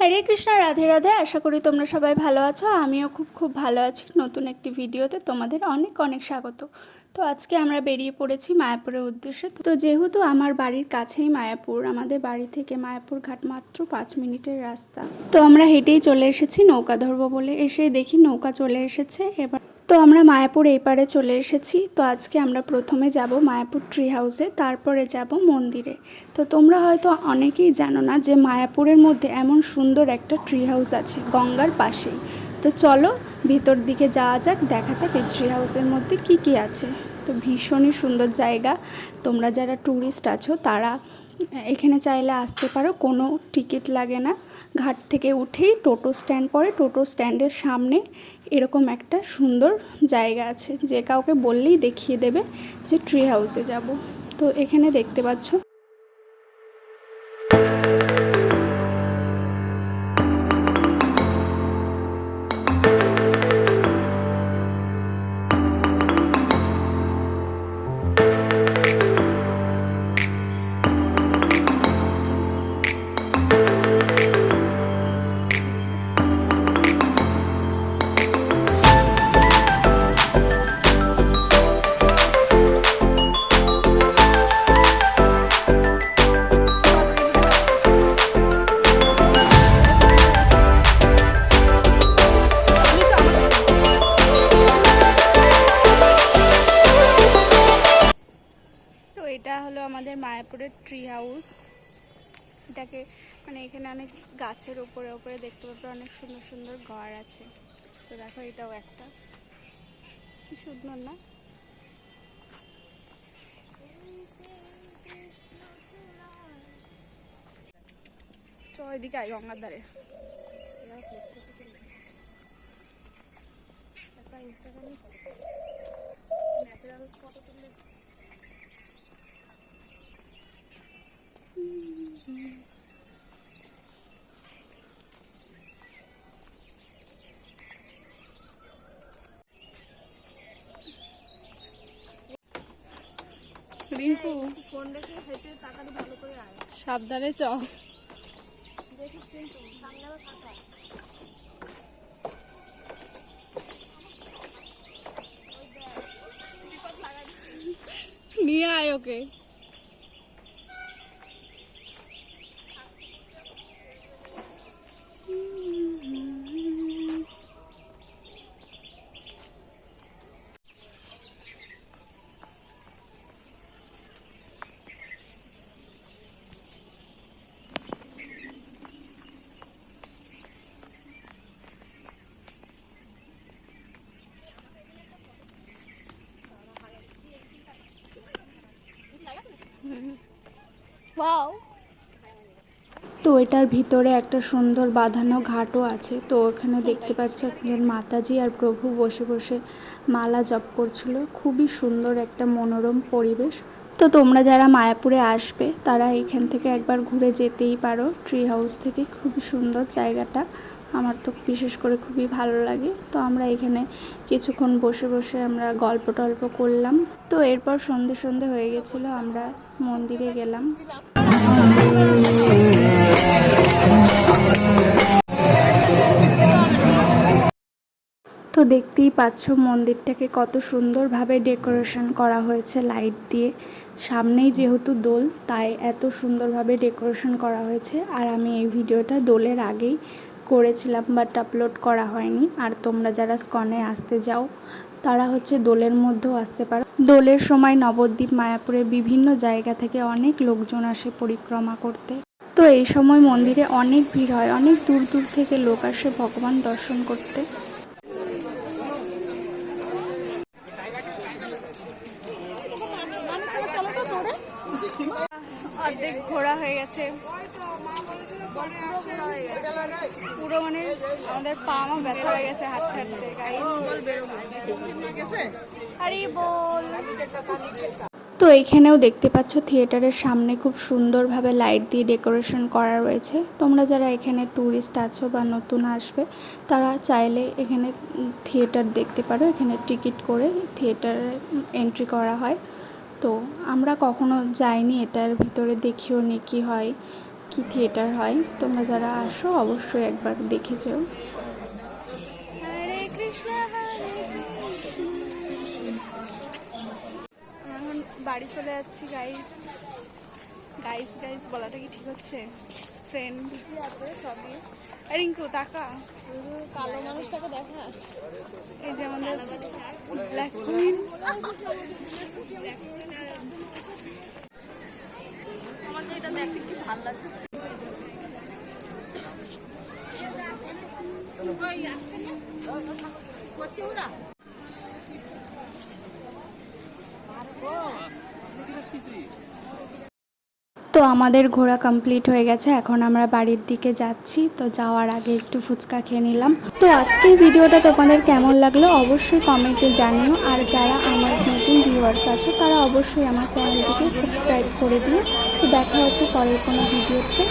হরে কৃষ্ণ, রাধে রাধে। আশা করি তোমরা সবাই ভালো আছো। আমিও খুব খুব ভালো আছি। নতুন একটি ভিডিওতে তোমাদের অনেক অনেক স্বাগত। তো আজকে আমরা বেরিয়ে পড়েছি মায়াপুরের উদ্দেশ্যে। তো যেহেতু আমার বাড়ির কাছেই মায়াপুর, আমাদের বাড়ি থেকে মায়াপুর ঘাট মাত্র 5 মিনিটের রাস্তা। তো আমরা হেঁটেই চলে এসেছি নৌকা ধরবো বলে। এসে দেখি নৌকা চলে এসেছে। এবার তো আমরা মায়াপুর এই পারে চলে এসেছি। তো আজকে আমরা প্রথমে যাব মায়াপুর ট্রি হাউসে, তারপরে যাব মন্দিরে। তো তোমরা হয়তো অনেকেই জানো না যে মায়াপুরের মধ্যে এমন সুন্দর একটা ট্রি হাউস আছে গঙ্গার পাশেই। তো চলো ভিতর দিকে যাওয়া যাক, দেখা যাক এই ট্রি হাউসের মধ্যে কি কি আছে। তো ভীষণই সুন্দর জায়গা। তোমরা যারা ট্যুরিস্ট আছো তারা এখানে চাইলে আসতে পারো, কোনো টিকিট লাগে না। ঘাট থেকে উঠেই টোটো স্ট্যান্ড পড়ে, টোটো স্ট্যান্ডের সামনে এরকম একটা সুন্দর জায়গা আছে, যে কাউকে বললেই দেখিয়ে দেবে যে ট্রি হাউসে যাব। তো এখানে দেখতে পাচ্ছ এটা হলো আমাদের মায়াপুরের ট্রি হাউস। এটাকে এখানে অনেক গাছের উপরে উপরে দেখতে পাবে অনেক সুন্দর সুন্দর ঘর আছে। তো দেখো এটাও একটা, কি সুন্দর না? তো ওইদিকে আয় গঙ্গার ধারে। ন্যাচারাল ফটো তুললে রিঙ্কু ফোন রেখে হেঁটে তাড়াতাড়ি ভালো করে আয়, সাবধানে চ। দেখিস কিন্তু সামনে আবার ফাঁকা। নিয়ে আয় ওকে। তো এটার ভিতরে একটা সুন্দর বাঁধানো ঘাটও আছে। তো ওখানে দেখতে পাচ্ছ একজন মাতাজি আর প্রভু বসে বসে মালা জপ করছিল। খুবই সুন্দর একটা মনোরম পরিবেশ। তো তোমরা যারা মায়াপুরে আসবে তারা এখান থেকে একবার ঘুরে যেতেই পারো। ট্রি হাউস থেকে খুবই সুন্দর জায়গাটা, আমার তো বিশেষ করে খুবই ভালো লাগে। তো আমরা এখানে কিছুক্ষণ বসে বসে আমরা গল্প টল্প করলাম। তো এরপর সন্ধে সন্ধে হয়ে গেছিলো, আমরা মন্দিরে গেলাম। তো দেখতেই পাচ্ছ মন্দিরটাকে কত সুন্দরভাবে ডেকোরেশন করা হয়েছে লাইট দিয়ে। সামনেই যেহেতু দোল, তাই এত সুন্দরভাবে ডেকোরেশন করা হয়েছে। আর আমি এই ভিডিওটা দোলের আগেই করেছিলাম, বাট আপলোড করা হয়নি। আর তোমরা যারা স্কনে আসতে যাও তারা দোলের মধ্যেও আসতে পারো। দোলের সময় নবদ্বীপ মায়াপুরের বিভিন্ন জায়গা থেকে অনেক লোকজন আসে পরিক্রমা করতে। তো এই সময় মন্দিরে অনেক ভিড় হয়, অনেক দূর দূর থেকে লোক আসে ভগবান দর্শন করতে। অর্ধেক ঘোরা হয়ে গেছে, পুরো আমাদের পা আমার ব্যথা হয়ে গেছে হাঁটতে হাঁটতে। আরে বল। তো এইখানেও দেখতে পাচ্ছ থিয়েটারের সামনে খুব সুন্দরভাবে লাইট দিয়ে ডেকোরেশন করা রয়েছে। তোমরা যারা এখানে ট্যুরিস্ট আছো বা নতুন আসবে তারা চাইলে এখানে থিয়েটার দেখতে পারো। এখানে টিকিট করে থিয়েটারে এন্ট্রি করা হয়। তো আমরা কখনো যাইনি এটার ভিতরে, দেখিও নি কী হয় কি থিয়েটার হয়, তোমরা যারা আসো অবশ্যই একবার দেখে যেও। হরে কৃষ্ণ হরে এখন বাড়ি চলে যাচ্ছি গাইস। গাইস গাইস বলাটা কি ঠিক হচ্ছে? ফ্রেন্ড আছে সবই। রিঙ্কু টাকা কালো মানুষটাকে দেখা, এই যে আমাদের ব্ল্যাক কুইন। আমার তো এটা দেখতে কি ভালো লাগছে। তো আমাদের ঘোরা কমপ্লিট হয়ে গেছে, এখন আমরা বাড়ির দিকে যাচ্ছি। তো যাওয়ার আগে একটু ফুচকা খেয়ে নিলাম। তো আজকের ভিডিওটা তোমাদের কেমন লাগলো অবশ্যই কমেন্টে জানিও। আর যারা আমার নতুন ভিউয়ার্স আছে তারা অবশ্যই আমার চ্যানেলটিকে সাবস্ক্রাইব করে দিও। তো দেখা হচ্ছে পরের কোনো ভিডিওতে।